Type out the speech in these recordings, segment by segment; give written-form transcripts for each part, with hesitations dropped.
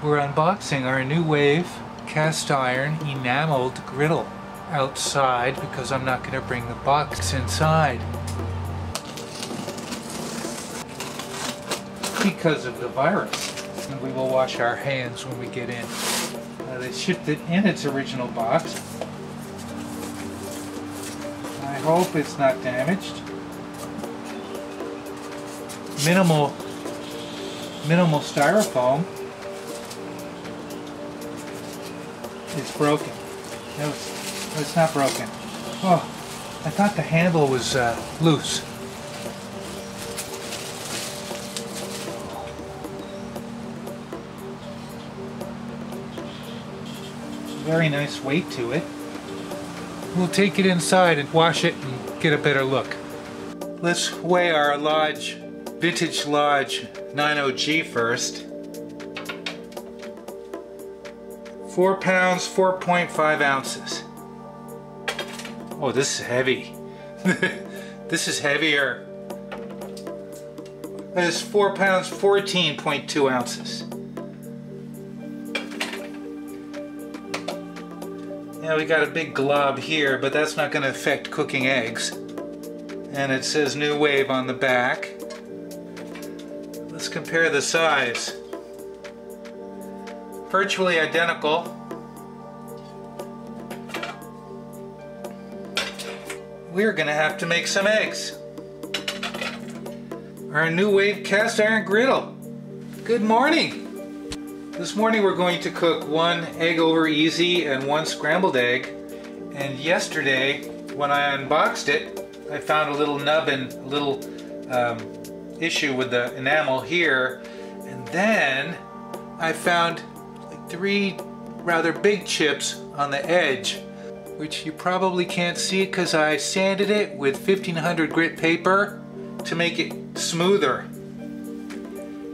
We're unboxing our Nuwave cast iron enameled griddle outside because I'm not going to bring the box inside because of the virus. And we will wash our hands when we get in. They shipped it in its original box. I hope it's not damaged. Minimal styrofoam. It's broken. No, it's not broken. Oh, I thought the handle was loose. Very nice weight to it. We'll take it inside and wash it and get a better look. Let's weigh our Lodge, Vintage Lodge 90G first. 4 pounds, 4.5 ounces. Oh, this is heavy. This is heavier. That is 4 pounds, 14.2 ounces. Yeah, we got a big glob here, but that's not going to affect cooking eggs. And it says Nuwave on the back. Let's compare the size. Virtually identical. We're going to have to make some eggs. Our Nuwave cast iron griddle. Good morning. This morning we're going to cook 1 egg over easy and 1 scrambled egg. And yesterday when I unboxed it, I found a little nub and a little issue with the enamel here. And then I found 3 rather big chips on the edge, which you probably can't see because I sanded it with 1500 grit paper to make it smoother.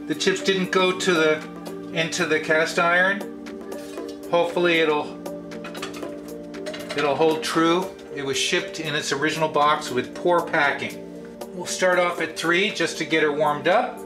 The chips didn't go into the cast iron. Hopefully it'll hold true. It was shipped in its original box with poor packing. We'll start off at 3 just to get her warmed up.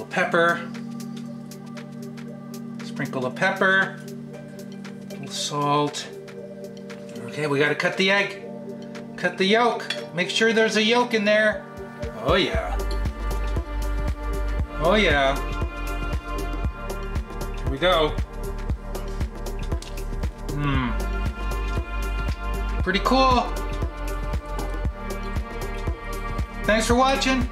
Pepper, sprinkle of pepper, a little salt. Okay, we gotta cut the egg. Cut the yolk. Make sure there's a yolk in there. Oh yeah. Oh yeah. Here we go. Pretty cool. Thanks for watching.